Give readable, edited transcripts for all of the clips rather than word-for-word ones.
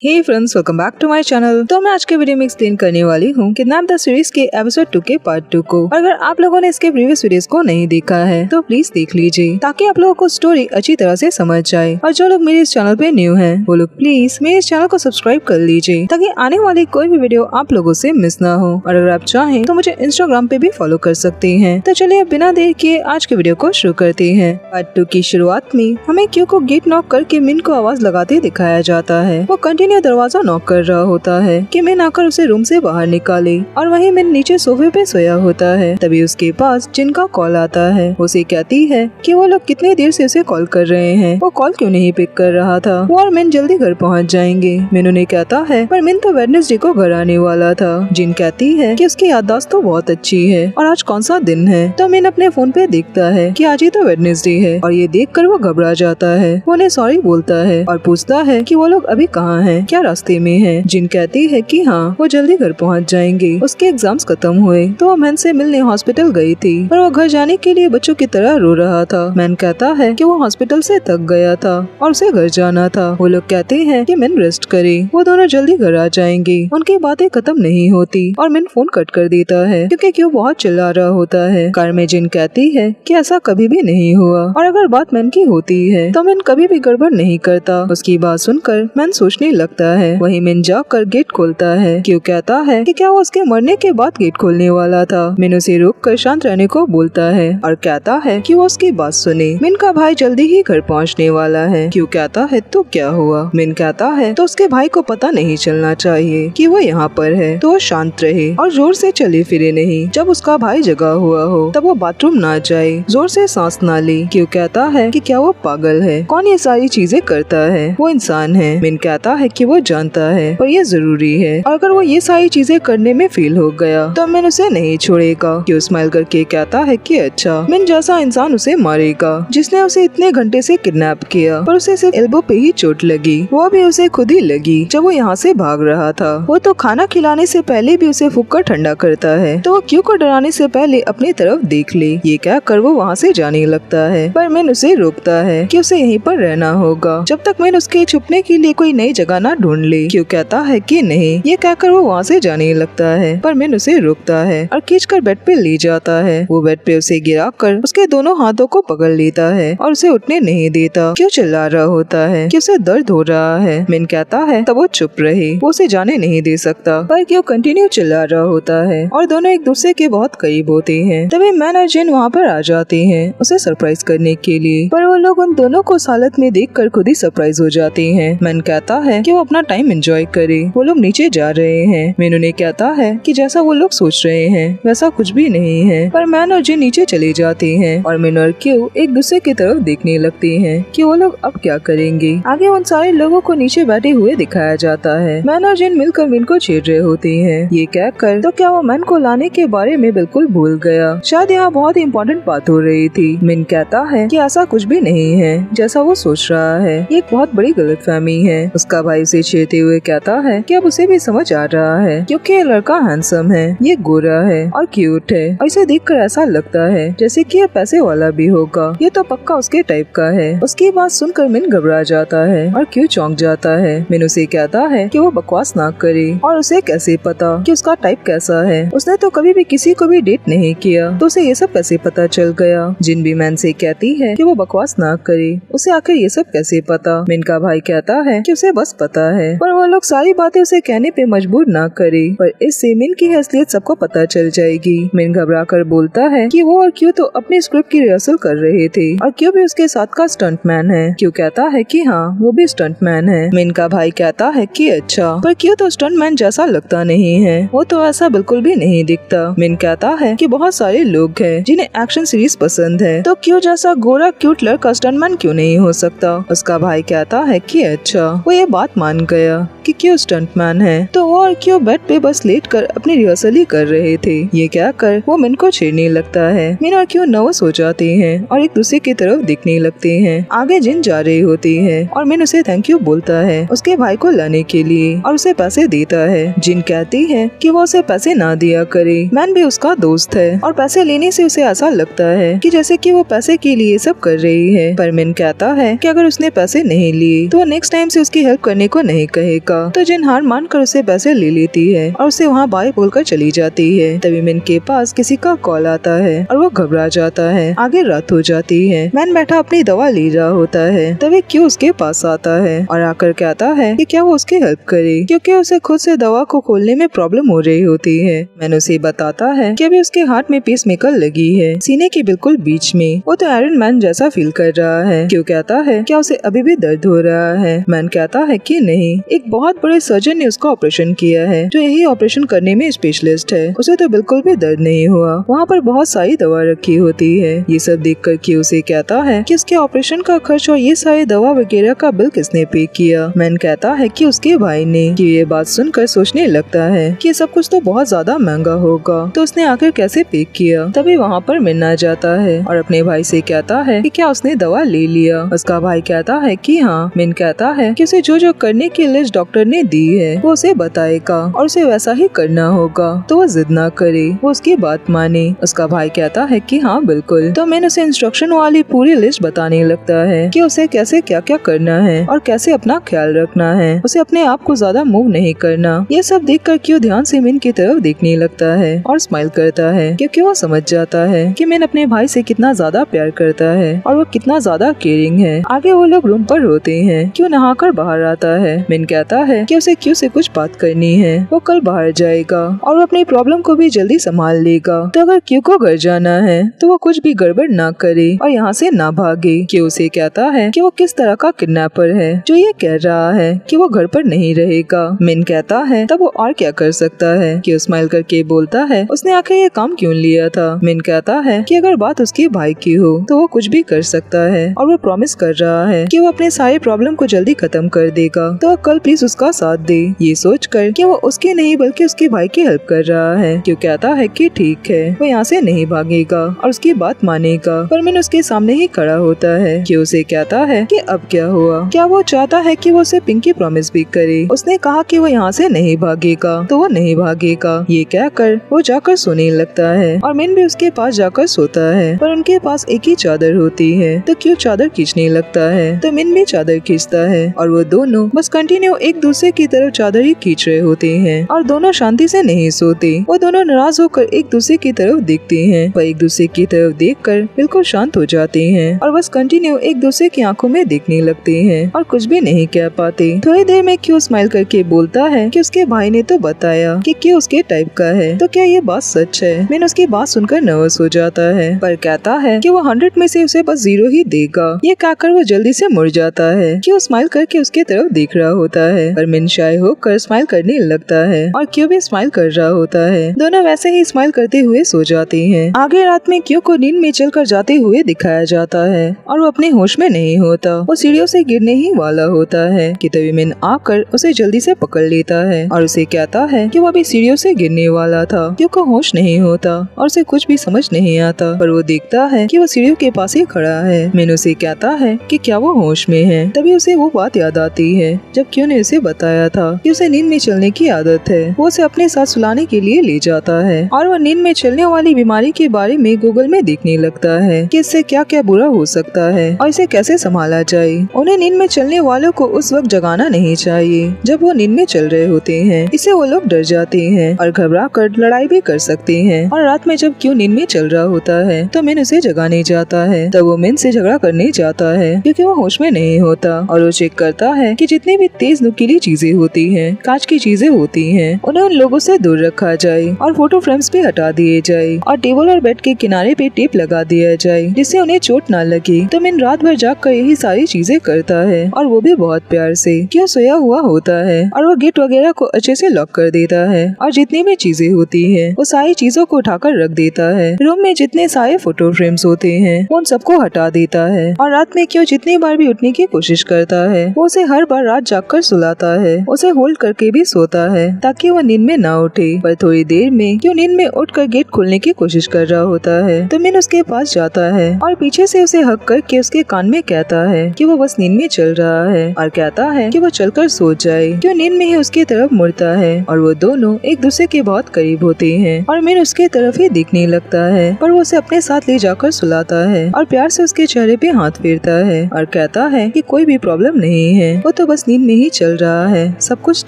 Hey friends, welcome back to my channel. तो मैं आज के वीडियो में एक्सप्लेन करने वाली हूँ किडनैप द सीरीज के एपिसोड 2 के पार्ट 2 को। और अगर आप लोगों ने इसके प्रीवियस वीडियोस को नहीं देखा है तो प्लीज देख लीजिए ताकि आप लोगों को स्टोरी अच्छी तरह से समझ जाए। और जो लोग मेरे इस चैनल पे न्यू हैं वो लोग प्लीज मेरे इस चैनल को सब्सक्राइब कर लीजिए ताकि आने वाली कोई भी वीडियो आप लोगों से मिस ना हो। और अगर आप चाहें तो मुझे इंस्टाग्राम पे भी फॉलो कर सकते हैं। तो चलिए अब बिना देर किए आज के वीडियो को शुरू करते हैं। पार्ट 2 की शुरुआत में हमें क्यू को गेट नॉक करके मिन को आवाज लगाते दिखाया जाता है। वो कंटिन्यू दरवाजा नॉक कर रहा होता है कि मिन आकर उसे रूम से बाहर निकाले। और वहीं मिन नीचे सोफे पे सोया होता है। तभी उसके पास जिन का कॉल आता है। उसे कहती है कि वो लोग कितने देर से उसे कॉल कर रहे हैं, वो कॉल क्यों नहीं पिक कर रहा था। वो और मिन जल्दी घर पहुंच जाएंगे। मिन उन्हें कहता है पर मिन तो वेडनेसडे को घर आने वाला था। जिन कहती है कि उसकी याददाश्त तो बहुत अच्छी है और आज कौन सा दिन है। तो मिन अपने फोन पे देखता है कि आज ही तो वेडनेसडे है और ये देखकर वो घबरा जाता है। वो उन्हें सॉरी बोलता है और पूछता है कि वो लोग अभी कहाँ हैं, क्या रास्ते में है। जिन कहती है कि हाँ वो जल्दी घर पहुंच जाएंगे। उसके एग्जाम्स खत्म हुए तो वो मैन से मिलने हॉस्पिटल गई थी पर वो घर जाने के लिए बच्चों की तरह रो रहा था। मैन कहता है कि वो हॉस्पिटल से थक गया था और उसे घर जाना था। वो लोग कहते हैं कि मैन रेस्ट करे, वो दोनों जल्दी घर आ जाएंगे। उनकी बातें खत्म नहीं होती और मैन फोन कट कर देता है क्योंकि क्यों बहुत चिल्ला रहा होता है। कार में जिन कहती है कि ऐसा कभी भी नहीं हुआ और अगर बात मैन की होती है तो मैन कभी भी गड़बड़ नहीं करता। उसकी बात सुनकर मैन सोचने लगता है। वही मैन जाकर गेट खोलता है। क्यों कहता है कि क्या वो उसके मरने के बाद गेट खोलने वाला था। मिन उसे रोक कर शांत रहने को बोलता है और कहता है कि वो उसकी बात सुने। मिन का भाई जल्दी ही घर पहुंचने वाला है। क्यों कहता है तो क्या हुआ। मिन कहता है तो उसके भाई को पता नहीं चलना चाहिए कि वो यहाँ पर है, तो वो शांत रहे और जोर से चले फिरे नहीं। जब उसका भाई जगा हुआ हो तब वो बाथरूम ना जाए, जोर से सांस ना ले। क्यों कहता है कि क्या वो पागल है, कौन ये सारी चीजें करता है, वो इंसान है। मिन कहता है कि वो जानता है पर ये जरूरी है और अगर वो ये सारी चीजें करने में फेल हो गया तो मिन उसे नहीं छोड़ेगा। क्यों स्माइल करके कहता है कि अच्छा, मिन जैसा इंसान उसे मारेगा जिसने उसे इतने घंटे से किडनैप किया पर उसे सिर्फ एल्बो पे ही चोट लगी, वो भी उसे खुद ही लगी जब वो यहाँ से भाग रहा था। वो तो खाना खिलाने से पहले भी उसे फूंक कर ठंडा करता है तो वो क्यों को डराने से पहले अपनी तरफ देख ले। ये कहकर वो वहाँ से जाने लगता है पर मिन उसे रोकता है कि उसे यहीं पर रहना होगा जब तक मिन उसके छुपने के लिए कोई नई जगह ना ढूंढ ले। क्यों कहता है कि नहीं। ये कहकर वो वहाँ से जाने लगता है पर मिन उसे रोकता है और खींचकर बेड पे ले जाता है। वो बेड पे उसे गिराकर उसके दोनों हाथों को पकड़ लेता है और उसे उठने नहीं देता। क्यों चिल्ला रहा होता है कि उसे दर्द हो रहा है। मिन कहता है तब वो चुप रहे, वो उसे जाने नहीं दे सकता पर क्यों कंटिन्यू चिल्ला रहा होता है और दोनों एक दूसरे के बहुत करीब होते हैं। तभी मैन और जिन वहाँ पर आ जाते हैं उसे सरप्राइज करने के लिए पर वो लोग उन दोनों को हालत में देखकर खुद ही सरप्राइज हो जाते हैं। मैन कहता है कि वो अपना टाइम एंजॉय करे। वो लोग नीचे जा रहे हैं। मैन उन्हें कहता है कि जैसा वो लोग सोच रहे हैं वैसा कुछ भी नहीं है पर मैन और जिन नीचे चले जाते हैं और मैन और क्यू एक दूसरे की तरफ देखने लगते हैं कि वो लोग अब क्या करेंगे। आगे उन सारे लोगों को नीचे बैठे हुए दिखाया जाता है। मैन और जिन मिलकर मिन को छेड़ रहे होते हैं। ये कहकर तो क्या वो मैन को लाने के बारे में बिल्कुल भूल गया, शायद यहाँ बहुत इम्पोर्टेंट बात हो रही थी। मिन कहता है कि ऐसा कुछ भी नहीं है जैसा वो सोच रहा है, ये एक बहुत बड़ी गलतफहमी है। उसका भाई उसे छेड़ते हुए कहता है कि अब उसे भी समझ आ रहा है क्योंकि ये लड़का हैंडसम है, ये गोरा है और क्यूट है और इसे देखकर ऐसा लगता है जैसे कि ये पैसे वाला भी होगा, ये तो पक्का उसके टाइप का है। उसकी बात सुनकर मिन घबरा जाता है और क्यों चौंक जाता है। मिन उसे कहता है कि वो बकवास ना करे और उसे कैसे पता कि उसका टाइप कैसा है, उसने तो कभी भी किसी को भी डेट नहीं किया तो उसे ये सब कैसे पता चल गया। जिन भी मैन से कहती है कि वो बकवास ना करे, उसे आखिर ये सब कैसे पता। मिन का भाई कहता है कि उसे बस पता है पर वो लोग सारी बातें उसे कहने पे मजबूर ना करे पर इससे मिन की असलियत सबको पता चल जाएगी। मिन घबरा कर बोलता है कि वो और क्यों तो अपने स्क्रिप्ट की रिहर्सल कर रहे थे और क्यों भी उसके साथ का स्टंटमैन है। क्यों कहता है कि हाँ वो भी स्टंटमैन है। मिन का भाई कहता है कि अच्छा, पर क्यों तो स्टंटमैन जैसा लगता नहीं है, वो तो ऐसा बिल्कुल भी नहीं दिखता। मिन कहता है कि बहुत सारे लोग हैं जिन्हें एक्शन सीरीज पसंद है तो क्यों जैसा गोरा क्यूट लड़का स्टंटमैन क्यों नहीं हो सकता। उसका भाई कहता है कि अच्छा, वो ये बात मान गया कि क्यों स्टंटमैन है तो वो और क्यों बेड पे बस लेट कर अपनी रिहर्सल ही कर रहे थे। ये कहकर वो मिन को छेड़ने लगता है। मिन और क्यों नर्वस हो जाते हैं और एक दूसरे की तरफ देखने लगते हैं। आगे जिन जा रही होती है और मिन उसे थैंक यू बोलता है उसके भाई को लाने के लिए और उसे पैसे देता है। जिन कहती है कि वो उसे पैसे ना दिया करे, मैन भी उसका दोस्त है और पैसे लेने से उसे ऐसा लगता है कि जैसे कि वो पैसे के लिए सब कर रही है। पर मिन कहता है कि अगर उसने पैसे नहीं लिए तो नेक्स्ट टाइम से उसकी हेल्प करने को नहीं कहेगा। का। तो जिन हार मानकर उसे पैसे ले लेती है और उसे वहाँ बाय बोलकर चली जाती है। तभी मिन के पास किसी का कॉल आता है और वो घबरा जाता है। आगे रात हो जाती है। मैन बैठा अपनी दवा ले रहा होता है। तभी क्यों उसके पास आता है और आकर कहता है कि क्या वो उसकी हेल्प करे, क्योंकि उसे खुद से दवा को खोलने में प्रॉब्लम हो रही होती है। मैन उसे बताता है कि अभी उसके हार्ट में पेस मेकर लगी है, सीने के बिल्कुल बीच में। वो तो आयरन मैन जैसा फील कर रहा है। क्यों कहता है क्या उसे अभी भी दर्द हो रहा है। मैन कहता है कि नहीं, एक बहुत बड़े सर्जन ने उसका ऑपरेशन किया है जो यही ऑपरेशन करने में स्पेशलिस्ट है, उसे तो बिल्कुल भी दर्द नहीं हुआ। वहाँ पर बहुत सारी दवा रखी होती है। ये सब देखकर क्यू उसे कहता है कि उसके ऑपरेशन का खर्च और ये सारी दवा वगैरह का बिल किसने पे किया। मैन कहता है कि उसके भाई ने। कि ये बात सुनकर सोचने लगता है कि सब कुछ तो बहुत ज्यादा महंगा होगा, तो उसने आखिर कैसे पे किया। तभी वहाँ पर मिन आ जाता है और अपने भाई से कहता है कि क्या उसने दवा ले लिया। उसका भाई कहता है कि हाँ। मिन कहता है कि उसे जो जो करने की लिस्ट डॉक्टर ने दी है वो उसे बताएगा और उसे वैसा ही करना होगा, तो वो जिद ना करे, वो उसकी बात माने। उसका भाई कहता है कि हाँ बिल्कुल। तो मैंने उसे इंस्ट्रक्शन वाली पूरी लिस्ट बताने लगता है कि उसे कैसे क्या क्या करना है और कैसे अपना ख्याल रखना है, उसे अपने आप को ज्यादा मूव नहीं करना। ये सब देखकर क्यों ध्यान से मिन की तरफ देखने लगता है और स्माइल करता है, क्योंकि वो समझ जाता है कि मिन अपने भाई से कितना ज्यादा प्यार करता है और वो कितना ज्यादा केयरिंग है। आगे वो लोग रूम पर होते हैं। क्यों नहाकर बाहर आता है। मिन कहता है कि उसे क्यों से कुछ बात करनी है, वो कल बाहर जाएगा और वो अपनी प्रॉब्लम को भी जल्दी संभाल लेगा। तो अगर क्यों को घर जाना है तो वो कुछ भी गड़बड़ ना करे और यहाँ से ना भागे। क्यों उसे कहता है कि वो किस तरह का किडनैपर है जो ये कह रहा है कि वो घर पर नहीं रहेगा। मिन कहता है तब वो और क्या कर सकता है। क्यों स्माइल करके बोलता है उसने आखिर ये काम क्यों लिया था। मिन कहता है कि अगर बात उसके भाई की हो तो वो कुछ भी कर सकता है और वो प्रॉमिस कर रहा है कि वो अपने सारे प्रॉब्लम को जल्दी खत्म कर देगा, तो कल प्लीज उसका साथ दे। ये सोच कर कि वो उसके नहीं बल्कि उसके भाई की हेल्प कर रहा है। क्यों कहता है कि ठीक है, वो यहाँ से नहीं भागेगा और उसकी बात मानेगा। पर मिन उसके सामने ही खड़ा होता है। क्यों उसे कहता है कि अब क्या हुआ, क्या वो चाहता है कि वो उसे पिंकी प्रॉमिस भी करे। उसने कहा कि वो यहाँ से नहीं भागेगा तो वो नहीं भागेगा। ये कहकर वो जाकर सोने लगता है और मिन भी उसके पास जाकर सोता है। पर उनके पास एक ही चादर होती है। तो क्यों चादर खींचने लगता है तो मिन भी चादर खींचता है और वो दोनों बस कंटिन्यू एक दूसरे की तरफ चादर ही खींच रहे होते हैं और दोनों शांति से नहीं सोते। वो दोनों नाराज होकर एक दूसरे की तरफ देखते हैं, पर एक दूसरे की तरफ देखकर बिल्कुल शांत हो जाते हैं और बस कंटिन्यू एक दूसरे की आंखों में देखने लगते हैं और कुछ भी नहीं कह पाते। थोड़ी देर में क्यों स्माइल करके बोलता है कि उसके भाई ने तो बताया कि क्यों उसके टाइप का है, तो क्या ये बात सच है। मैंने उसकी बात सुनकर नर्वस हो जाता है, पर कहता है कि वो 100 में से उसे बस 0 ही देगा। ये कहकर वो जल्दी से मुड़ जाता है। क्यों स्माइल करके उसके तरफ देख रहा होता है, पर मिन शाय होकर स्माइल करने लगता है और क्यों भी स्माइल कर रहा होता है। दोनों वैसे ही स्माइल करते हुए सो जाते हैं। आगे रात में क्यों को नींद में चलकर जाते हुए दिखाया जाता है और वो अपने होश में नहीं होता। वो सीढ़ियों से गिरने ही वाला होता है कि तभी मिन आकर उसे जल्दी से पकड़ लेता है और उसे कहता है कि वो अभी सीढ़ियों से गिरने वाला था। क्यों को होश नहीं होता और उसे कुछ भी समझ नहीं आता, पर वो देखता है कि वो सीढ़ियों के पास ही खड़ा है। मिन उसे कहता है कि क्या वो होश में है। तभी उसे वो बात याद आती है जब क्यों ने उसे बताया था कि उसे नींद में चलने की आदत है। वो उसे अपने साथ सुलाने के लिए ले जाता है और वो नींद में चलने वाली बीमारी के बारे में गूगल में देखने लगता है कि इससे क्या क्या बुरा हो सकता है और इसे कैसे संभाला जाए। उन्हें नींद में चलने वालों को उस वक्त जगाना नहीं चाहिए जब वो नींद में चल रहे होते हैं। इससे वो लोग डर जाते हैं और घबरा कर लड़ाई भी कर सकते हैं। और रात में जब क्यों नींद में चल रहा होता है तो मिन उसे जगाने जाता है, तब वो मिन से झगड़ा करने जाता है क्योंकि वो होश में नहीं होता और वो चेक करता है कि जितनी भी तेज नुकीली चीजें होती हैं, कांच की चीजें होती हैं, उन्हें उन लोगों से दूर रखा जाए और फोटो फ्रेम्स भी हटा दिए जाए और टेबल और बेड के किनारे पे टेप लगा दिया जाए जिससे उन्हें चोट ना लगे। तो मिन रात भर जाग कर यही सारी चीजें करता है और वो भी बहुत प्यार से। क्यों सोया हुआ होता है और वो गेट वगैरह को अच्छे से लॉक कर देता है और जितनी भी चीजें होती हैं वो सारी चीजों को उठाकर रख देता है। रूम में जितने सारे फोटो फ्रेम्स होते हैं उन सबको हटा देता है और रात में क्यों जितनी बार भी उठने की कोशिश करता है वो उसे हर बार रात जागकर सुलाता है, उसे होल्ड करके भी सोता है ताकि वो नींद में ना उठे। पर थोड़ी देर में क्यों नींद में उठकर गेट खोलने की कोशिश कर रहा होता है तो मिन उसके पास जाता है और पीछे से उसे हक करके उसके कान में कहता है कि वो बस नींद में चल रहा है और कहता है कि वो चलकर सो जाए। क्यों नींद में ही उसकी तरफ मुड़ता है और वो दोनों एक दूसरे के बहुत करीब होते हैं और मिन उसके तरफ ही दिखने लगता है, पर वो उसे अपने साथ ले जाकर सुलाता है और प्यार से उसके चेहरे पे हाथ फेरता है और कहता है कि कोई भी प्रॉब्लम नहीं है, वो तो बस नींद में ही चल रहा है, सब कुछ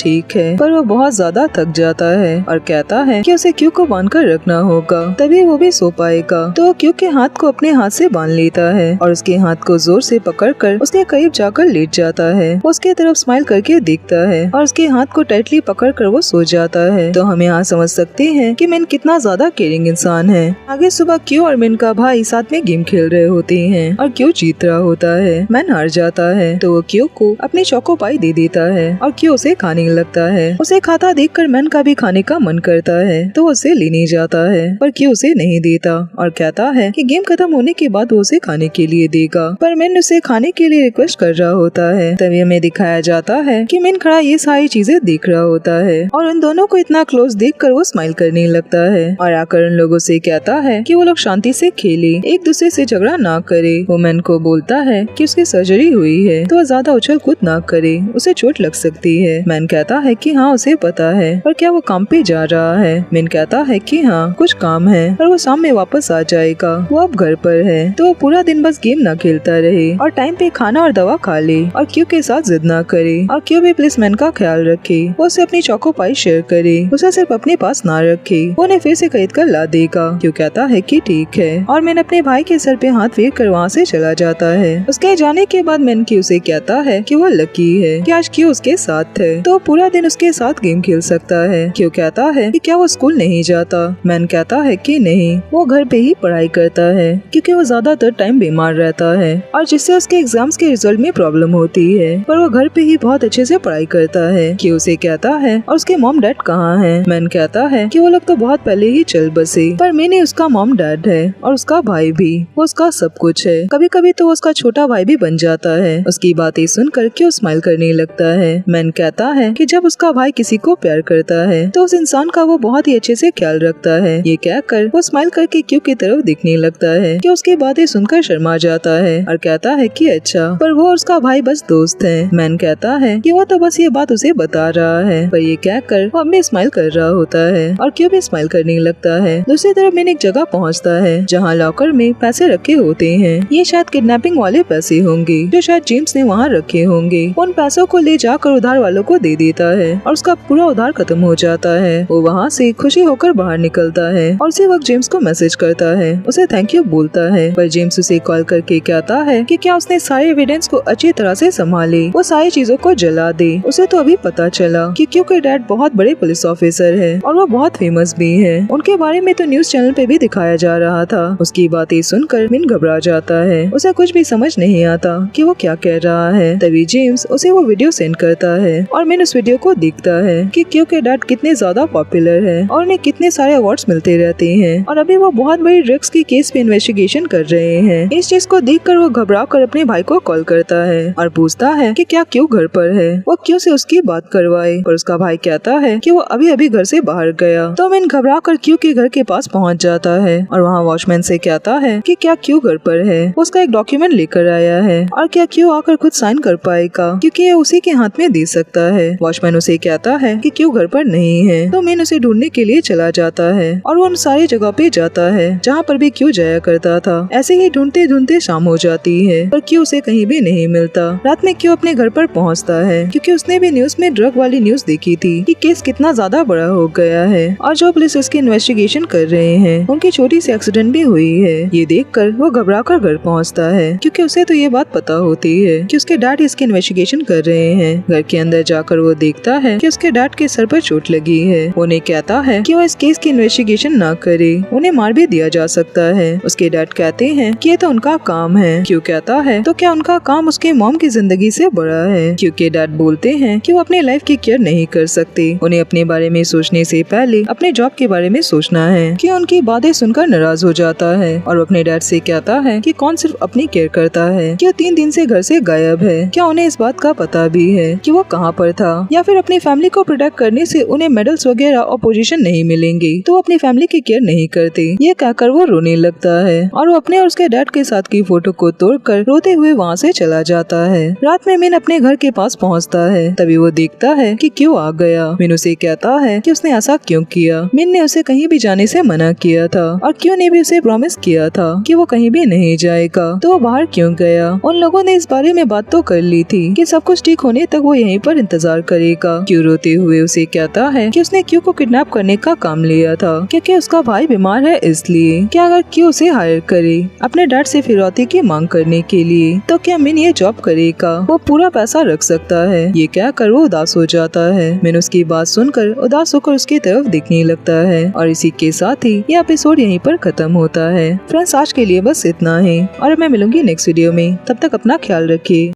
ठीक है, पर वो बहुत ज्यादा थक जाता है और कहता है कि उसे क्यू को बांध कर रखना होगा, तभी वो भी सो पाएगा। तो क्यू के हाथ को अपने हाथ से बांध लेता है और उसके हाथ को जोर से पकड़कर उसके करीब जाकर लेट जाता है। वो उसके तरफ स्माइल करके देखता है और उसके हाथ को टाइटली पकड़कर वो सो जाता है। तो हम यहाँ समझ सकते हैं कि मिन कितना ज्यादा केयरिंग इंसान है। आगे सुबह क्यू और मिन का भाई साथ में गेम खेल रहे होते हैं और क्यू जीत रहा होता है। मैन हार जाता है तो वो क्यू को अपनी चोको पाई दे देता है और क्यू उसे खाने लगता है। उसे खाता देखकर मैन का भी खाने का मन करता है तो उसे लेने जाता है, पर क्यू उसे नहीं देता और कहता है कि गेम खत्म होने के बाद वो उसे खाने के लिए देगा, पर मैन उसे खाने के लिए रिक्वेस्ट कर रहा होता है। तभी हमें दिखाया जाता है कि मिन खड़ा ये सारी चीजें देख रहा होता है और उन दोनों को इतना क्लोज देखकर वो स्माइल करने लगता है और आकर उन लोगों से कहता है कि वो लोग शांति से खेले, एक दूसरे से झगड़ा ना करे। वो मैन को बोलता है कि उसकी सर्जरी हुई है तो वो ज्यादा उछल कूद ना करे, उसे चोट लग सकती है। मैन कहता है कि हाँ उसे पता है, पर क्या वो काम पे जा रहा है? मिन कहता है कि हाँ कुछ काम है पर वो शाम में वापस आ जाएगा, वो अब घर पर है। तो वो पूरा दिन बस गेम ना खेलता रहे और टाइम पे खाना और दवा खा ले और क्यू के साथ जिद ना करे और क्यू भी प्लीज मैन का ख्याल रखे, वो उसे अपनी चोको पाई शेयर करे, उसे सिर्फ अपने पास ना रखे, वो उन्हें फिर से खरीद कर ला देगा। क्यू कहता है कि ठीक है और मैन अपने भाई के सर पे हाथ फेर कर वहाँ से चला जाता है। उसके जाने के बाद मैन क्यू से कहता है कि वो लकी है कि आज क्यू उसके साथ है तो पूरा दिन उसके साथ गेम खेल सकता है। क्यू कहता है कि क्या वो स्कूल नहीं जाता? मैन कहता है कि नहीं, वो घर पे ही पढ़ाई करता है क्योंकि वो ज्यादातर टाइम बीमार रहता है और जिससे उसके एग्जाम्स के रिजल्ट में प्रॉब्लम होती है, पर वो घर पे ही बहुत अच्छे से पढ़ाई करता है। क्यू उसे कहता है और उसके मॉम डैड कहाँ हैं? मैन कहता है कि वो लोग तो बहुत पहले ही चल बसे, पर मैंने उसका मॉम डैड है और उसका भाई भी, वो उसका सब कुछ है। कभी कभी तो उसका छोटा भाई भी बन जाता है। उसकी बातें सुनकर क्यू स्माइल करने लगता है। मैन कहता है कि जब उसका भाई किसी को प्यार करता है तो उस इंसान का वो बहुत ही अच्छे से ख्याल रखता है। ये कहकर वो स्माइल करके क्यू की तरफ देखने लगता है कि उसकी बातें सुनकर शर्मा जाता है और कहता है कि अच्छा, पर वो और उसका भाई बस दोस्त है। मैन कहता है कि वो तो बस ये बात उसे बता रहा है, पर ये कहकर वो भी स्माइल कर रहा होता है और क्यू भी स्माइल करने लगता है। दूसरी तरफ मैन एक जगह पहुँचता है जहाँ लॉकर में पैसे रखे होते हैं। ये शायद किडनैपिंग वाले पैसे होंगे जो शायद जेम्स ने वहाँ रखे होंगे। उन पैसों को ले जाकर उधार वालों को दे देता है और उसका पूरा उधार खत्म हो जाता है। वो वहाँ से खुशी होकर बाहर निकलता है और उसी वक्त जेम्स को मैसेज करता है, उसे थैंक यू बोलता है, पर जेम्स उसे कॉल करके कहता है कि क्या उसने सारे एविडेंस को अच्छी तरह से संभाले, वो सारी चीजों को जला दे। उसे तो अभी पता चला कि क्यू के डैड बहुत बड़े पुलिस ऑफिसर है और वो बहुत फेमस भी है। उनके बारे में तो न्यूज चैनल पे भी दिखाया जा रहा था। उसकी बातें सुनकर मिन घबरा जाता है, उसे कुछ भी समझ नहीं आता कि वो क्या कह रहा है। तभी जेम्स उसे वो वीडियो सेंड करता है और मिन उस वीडियो को देखता है कि क्यू के डैड कितने ज्यादा पॉपुलर है और उन्हें कितने सारे अवार्ड्स मिलते रहते हैं और अभी वो बहुत बड़ी ड्रग्स की केस पे इन्वेस्टिगेशन कर रहे हैं। इस चीज को देखकर वो घबरा कर अपने भाई को कॉल करता है और पूछता है कि क्या क्यू घर पर है, वो क्यू से उसकी बात करवाए, पर उसका भाई कहता है कि वो अभी अभी घर से बाहर गया। तो मिन घबरा कर क्यू के घर के पास पहुंच जाता है और वहाँ वॉचमैन से कहता है कि क्या क्यू घर पर है, उसका एक डॉक्यूमेंट लेकर आया है और क्या क्यू आकर खुद साइन कर पाएगा क्योंकि ये उसी के हाथ में दे सकता है। वॉचमैन उसे कहता है कि क्यू घर पर नहीं है, तो मिन उसे ढूंढने के लिए चला जाता है और वो उन सारी जगह पे जाता है जहाँ पर भी क्यू जाया करता था। ऐसे ही ढूंढते ढूंढते शाम हो जाती है पर क्यू उसे कहीं भी नहीं मिलता। रात में क्यू अपने घर पर पहुँचता है क्योंकि उसने भी न्यूज में ड्रग वाली न्यूज देखी थी कि केस कितना ज्यादा बड़ा हो गया है और जो पुलिस इसकी इन्वेस्टिगेशन कर रहे हैं उनकी छोटी सी एक्सीडेंट भी हुई है। ये देखकर वो घबरा कर घर पहुँचता है क्योंकि उसे तो ये बात पता होती है कि उसके डैड इसकी इन्वेस्टिगेशन कर रहे हैं। घर के अंदर जाकर वो देखता है कि उसके डैड के सर पर चोट लगी है। उन्हें कहता है कि वो इस केस की इन्वेस्टिगेशन ना करे, उन्हें मार भी दिया जा सकता है। उसके डैड कहते हैं कि ये तो उनका काम है। क्यू कहता है तो क्या उनका काम उसके मॉम की जिंदगी से बड़ा है? क्योंकि डैड बोलते हैं कि वो अपने लाइफ की केयर नहीं कर सकते, उन्हें अपने बारे में सोचने से पहले अपने जॉब के बारे में सोचना है। कि उनकी बातें सुनकर नाराज हो जाता है और अपने डैड से कहता है कि कौन सिर्फ अपनी केयर करता है, कि वो 3 दिन से घर से गायब है। क्या उन्हें इस बात का पता भी है कि वो कहाँ पर था, या फिर अपनी फैमिली को प्रोटेक्ट करने से उन्हें मेडल्स वगैरह और पोजीशन नहीं मिलेंगी तो वो अपनी फैमिली की केयर नहीं करते। ये कहकर वो रोने लगता है और वो अपने और उसके डैड के साथ की फोटो को तोड़कर रोते हुए वहाँ से चला जाता है। रात में मिन अपने घर के पास पहुँचता है, तभी वो देखता है कि क्यू आ गया। मिन उसे कहता है कि उसने ऐसा क्यों किया। मिन ने उसे कहीं भी जाने से मना किया था और क्यू ने भी उसे प्रॉमिस किया था कि वो कहीं भी नहीं जाएगा, तो वो बाहर क्यों गया। उन लोगों ने इस बारे में बात तो कर ली थी कि सब कुछ ठीक होने तक वो यहीं पर इंतजार करेगा। क्यू रोते हुए उसे कहता है कि उसने क्यू को किडनैप करने का काम लिया था क्योंकि उसका भाई बीमार है, इसलिए क्या अगर क्यू उसे हायर करे अपने डैड से फिरौती की मांग करने के लिए तो क्या मिन ये जॉब करेगा, वो पूरा पैसा रख सकता है। ये कहकर वो उदास हो जाता है। मिन उसकी बात सुनकर उदास होकर उसकी तरफ देखने लगता है और इसी के साथ ही ये एपिसोड यहीं पर खत्म होता है। फ्रेंड्स, आज के लिए बस इतना ही और मैं मिलूंगी नेक्स्ट वीडियो में। तब तक अपना ख्याल रखिए।